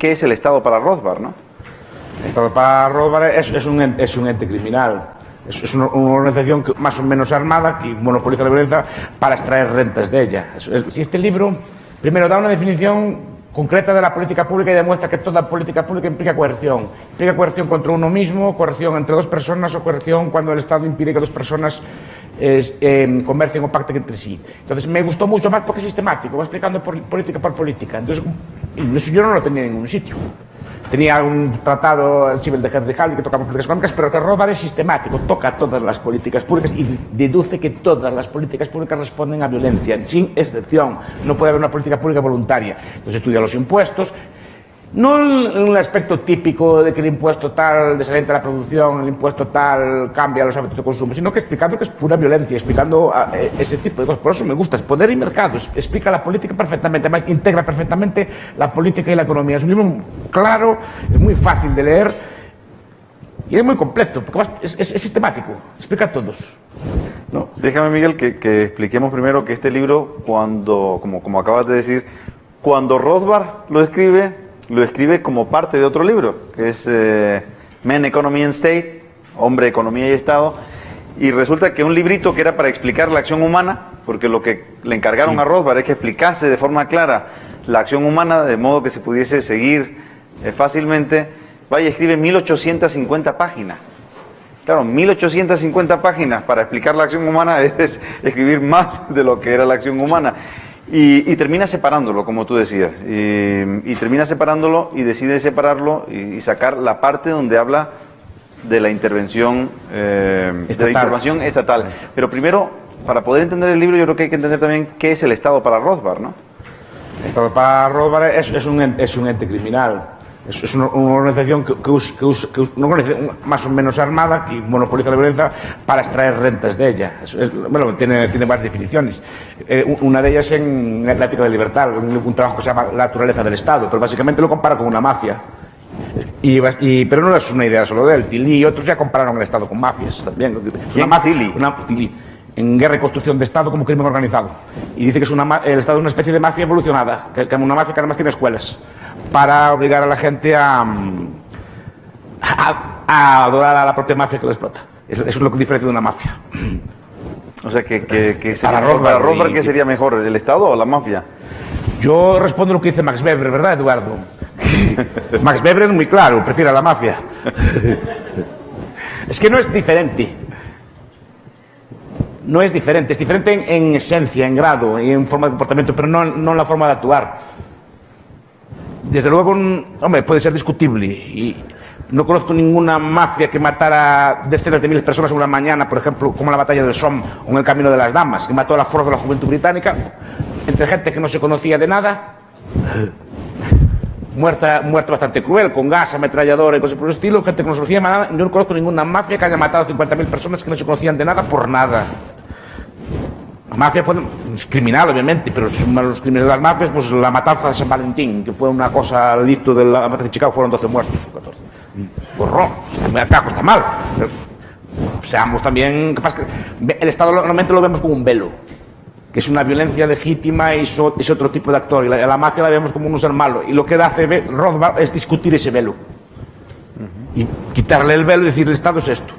qué es el Estado para Rothbard, ¿no? El Estado para Rothbard es un ente criminal. Es una organización más o menos armada que monopoliza la violencia para extraer rentas de ella. Este libro, primero, da una definición concreta de la política pública y demuestra que toda política pública implica coerción. Implica coerción contra uno mismo, coerción entre dos personas o coerción cuando el Estado impide que dos personas conversen o pacten entre sí. Entonces me gustó mucho más porque es sistemático, va explicando política por política. Entonces, eso yo no lo tenía en ningún sitio. Tenía un tratado, el Civil de Henry Halley, que tocaba políticas económicas, pero que Rothbard es sistemático, toca todas las políticas públicas y deduce que todas las políticas públicas responden a violencia, sin excepción. No puede haber una política pública voluntaria. Entonces estudia los impuestos, no en el aspecto típico de que el impuesto tal desalienta la producción, el impuesto tal cambia los hábitos de consumo, sino que explicando que es pura violencia, explicando ese tipo de cosas. Por eso me gusta, es Poder y Mercados, explica la política perfectamente, además integra perfectamente la política y la economía. Es un libro claro, es muy fácil de leer y es muy completo, porque es sistemático, explica a todos, ¿no? Déjame, Miguel, que expliquemos primero que este libro, como acabas de decir, cuando Rothbard lo escribe como parte de otro libro, que es Men, Economy and State, Hombre, Economía y Estado, y resulta que un librito que era para explicar la acción humana, porque lo que le encargaron a Rothbard es que explicase de forma clara la acción humana, de modo que se pudiese seguir fácilmente, vaya, escribe 1850 páginas. Claro, 1850 páginas para explicar la acción humana es escribir más de lo que era la acción humana. Y termina separándolo, como tú decías, y termina separándolo y decide separarlo y sacar la parte donde habla de la intervención estatal. Pero primero, para poder entender el libro, yo creo que hay que entender también qué es el Estado para Rothbard, ¿no? El Estado para Rothbard es un ente criminal. Es una organización una organización más o menos armada que monopoliza la violencia para extraer rentas de ella. Bueno, tiene varias definiciones. Una de ellas en la ética de libertad, un trabajo que se llama La naturaleza del Estado, pero básicamente lo compara con una mafia. Pero no es una idea solo de él. Tilly y otros ya compararon el Estado con mafias también. Tilly. En Guerra y Construcción de Estado como crimen organizado. Y dice que el Estado es una especie de mafia evolucionada, que es una mafia que además tiene escuelas, para obligar a la gente a adorar a la propia mafia que lo explota. Eso es lo que diferencia de una mafia. O sea, para Rothbard, ¿qué sería mejor, el Estado o la mafia? Yo respondo lo que dice Max Weber, ¿verdad, Eduardo? Max Weber es muy claro, prefiere a la mafia. Es que no es diferente. No es diferente, es diferente en esencia, en grado y en forma de comportamiento, pero no en la forma de actuar. Desde luego, hombre, puede ser discutible y no conozco ninguna mafia que matara decenas de miles de personas en una mañana, por ejemplo, como la batalla del Somme o en el Camino de las Damas, que mató a la fuerza de la juventud británica, entre gente que no se conocía de nada, muerta bastante cruel, con gas, ametralladora y cosas por el estilo, gente que no se conocía de nada. Yo no conozco ninguna mafia que haya matado a 50.000 personas que no se conocían de nada por nada. La mafia es criminal, obviamente, pero los crímenes de las mafias, pues la matanza de San Valentín, que fue una cosa al hito de la matanza de Chicago, fueron 12 muertos, 14. Horror, está mal. Pero seamos también capaces que el Estado normalmente lo vemos como un velo, que es una violencia legítima y es otro tipo de actor, y la mafia la vemos como un ser malo, y lo que hace Rothbard es discutir ese velo y quitarle el velo y decir el Estado es esto,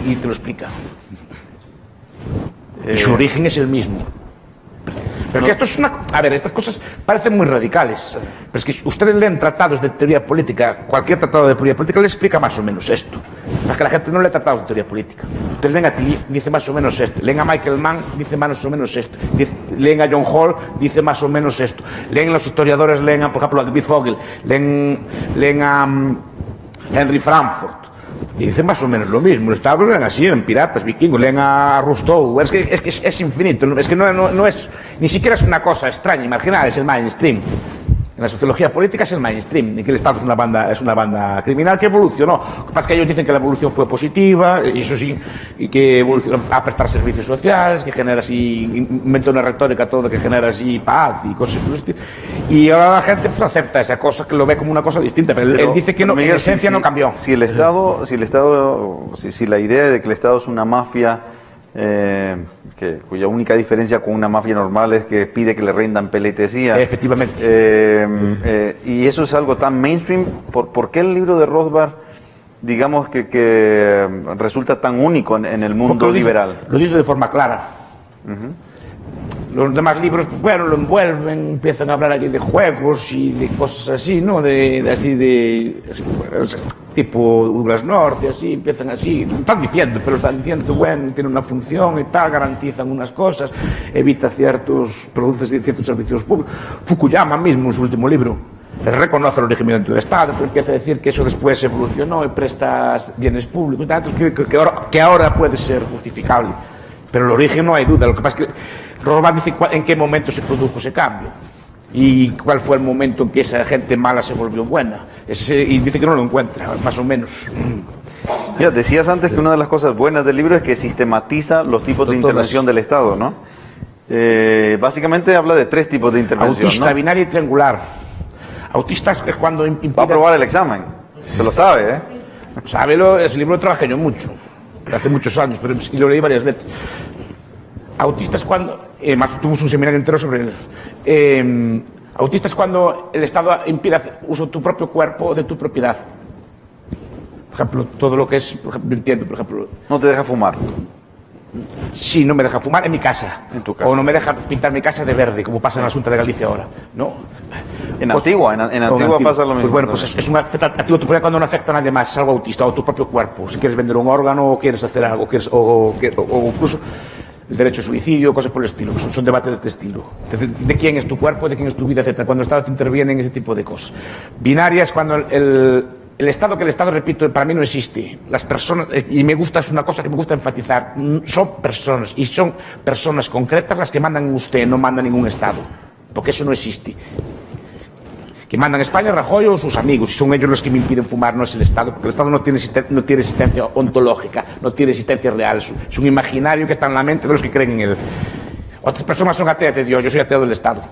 y te lo explica. Y su origen es el mismo. Pero que esto es estas cosas parecen muy radicales, pero es que ustedes leen tratados de teoría política, cualquier tratado de teoría política les explica más o menos esto. Es que la gente no lee tratados de teoría política. Ustedes leen a Tilly, dice más o menos esto. Leen a Michael Mann, dice más o menos esto. Leen a John Hall, dice más o menos esto. Leen a los historiadores, leen a, por ejemplo, a David Fogel, leen a Henry Frankfurt. Y dicen más o menos lo mismo. Los estados leen así, en Piratas, Vikingos, leen a Rousseau. Es que es infinito. Es que no es, ni siquiera es una cosa extraña, marginal, es el mainstream. En la sociología política es el mainstream, y que el Estado es una banda criminal que evolucionó. Lo que pasa es que ellos dicen que la evolución fue positiva, y eso sí, y que evolucionó a prestar servicios sociales, que genera así, inventó una retórica todo que genera así paz y cosas así. Y ahora la gente pues acepta esa cosa, que lo ve como una cosa distinta, pero él dice que Miguel, en esencia no cambió. Si la idea de que el Estado es una mafia cuya única diferencia con una mafia normal es que pide que le rindan pleitesía. Efectivamente. Y eso es algo tan mainstream. ¿Por qué el libro de Rothbard, digamos que resulta tan único en el mundo liberal? Lo dice de forma clara. Los demás libros, pues, bueno, lo envuelven, empiezan a hablar allí de juegos y de cosas así, ¿no? Tipo Douglas North y así, empiezan así, están diciendo que, bueno, tiene una función y tal, garantizan unas cosas, evita produce ciertos servicios públicos. Fukuyama mismo en su último libro reconoce el régimen del Estado, pero empieza a decir que eso después evolucionó y presta bienes públicos, entonces que ahora puede ser justificable, pero el origen no hay duda. Lo que pasa es que Rothbard dice en qué momento se produjo ese cambio y cuál fue el momento en que esa gente mala se volvió buena, y dice que no lo encuentra, más o menos. Mira, decías antes que una de las cosas buenas del libro es que sistematiza los tipos de intervención del Estado, ¿no? Básicamente habla de 3 tipos de intervención, autista, ¿no? binaria y triangular. Autista es cuando impide... Va a aprobar el examen, se lo sabe, ¿eh? Sábelo, ese libro lo trabajé yo mucho, hace muchos años, y lo leí varias veces. Autista es cuando, más tuvimos un seminario entero sobre él. Autista es cuando el Estado impide hacer uso de tu propio cuerpo o de tu propiedad. Por ejemplo, todo lo que es, por ejemplo, entiendo, por ejemplo... No te deja fumar. Sí, no me deja fumar en mi casa. En tu casa. O no me deja pintar mi casa de verde, como pasa en la Junta de Galicia ahora, ¿no? En Antigua pasa lo mismo. Pues bueno, pues es un afecta a tu propiedad cuando no afecta a nadie más, es algo autista, o tu propio cuerpo. Si quieres vender un órgano o quieres hacer algo, o incluso el derecho a suicidio, cosas por el estilo, que son debates de este estilo. De quién es tu cuerpo, de quién es tu vida, etcétera. Cuando el Estado te interviene en ese tipo de cosas. Binaria es cuando el Estado, repito, para mí no existe. Las personas, y me gusta, es una cosa que me gusta enfatizar, son personas, y son personas concretas las que mandan en usted, no manda ningún Estado, porque eso no existe. Que mandan España, Rajoy o sus amigos, y son ellos los que me impiden fumar, no es el Estado, porque el Estado no tiene existencia ontológica, no tiene existencia real, es un imaginario que está en la mente de los que creen en él. Otras personas son ateas de Dios, yo soy ateo del Estado.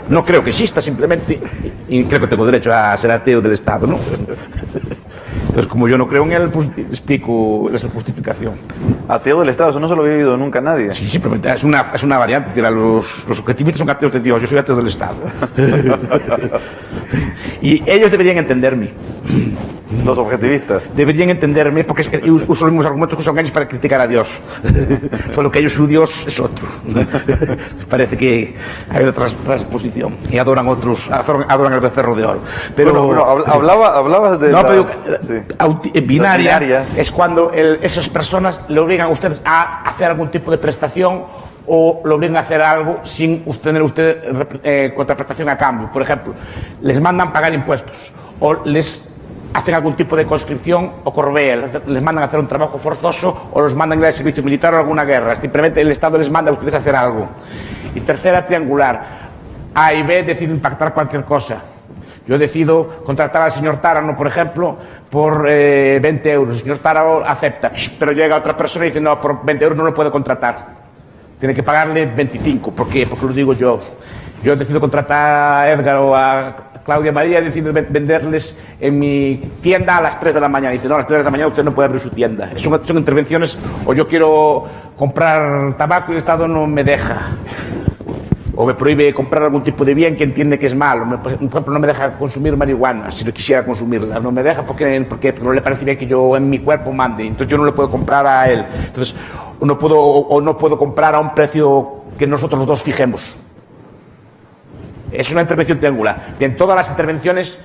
No creo que exista, simplemente, y creo que tengo derecho a ser ateo del Estado, ¿no? Entonces, como yo no creo en él, pues explico esa justificación. Ateo del Estado, eso no se lo había oído nunca nadie. Sí, simplemente es una variante. Es decir, los objetivistas son ateos de Dios, yo soy ateo del Estado. Y ellos deberían entenderme. Los objetivistas. Deberían entenderme porque uso los mismos argumentos que usan ellos para criticar a Dios. Solo que ellos, su Dios es otro. Parece que hay otra transposición y adoran el becerro de oro. Pero bueno, hablabas de binaria es cuando esas personas le obligan a ustedes a hacer algún tipo de prestación o lo obligan a hacer algo sin tener contraprestación a cambio. Por ejemplo, les mandan pagar impuestos o les hacen algún tipo de conscripción o corvée, les mandan a hacer un trabajo forzoso o los mandan a ir al servicio militar o a alguna guerra. Simplemente el Estado les manda a ustedes a hacer algo. Y tercera, triangular. A y B deciden pactar cualquier cosa. Yo decido contratar al señor Tárano, por ejemplo, por 20 euros. El señor Tárano acepta, pero llega otra persona y dice, no, por 20 euros no lo puedo contratar. Tiene que pagarle 25. ¿Por qué? Porque lo digo yo. Yo decido contratar a Edgar o a Claudia María, decido venderles en mi tienda a las 3 de la mañana. Dice, no, a las 3 de la mañana usted no puede abrir su tienda. Son intervenciones, o yo quiero comprar tabaco y el Estado no me deja. O me prohíbe comprar algún tipo de bien que entiende que es malo. Por ejemplo, no me deja consumir marihuana si no quisiera consumirla. No me deja porque no le parece bien que yo en mi cuerpo mande. Entonces yo no le puedo comprar a él. Entonces no puedo comprar a un precio que nosotros los dos fijemos. Es una intervención triangular. Bien, todas las intervenciones,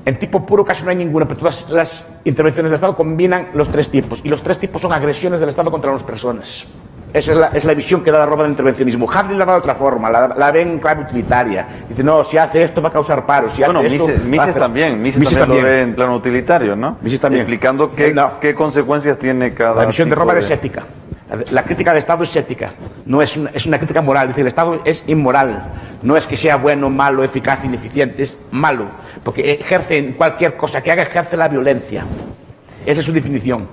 en tipo puro casi no hay ninguna, pero todas las intervenciones del Estado combinan los 3 tipos. Y los 3 tipos son agresiones del Estado contra las personas. Esa es la visión que da Rothbard del intervencionismo. Hadley la da de otra forma, la ve en clave utilitaria. Dice, no, si hace esto va a causar paro. Si hace Mises también lo ve en plano utilitario, ¿no? Mises también. Explicando qué consecuencias tiene cada... La visión de Rothbard es ética. La crítica al Estado es ética, no es una crítica moral. Dice, el Estado es inmoral, no es que sea bueno, malo, eficaz, ineficiente, es malo, porque ejerce en cualquier cosa que haga, ejerce la violencia. Esa es su definición.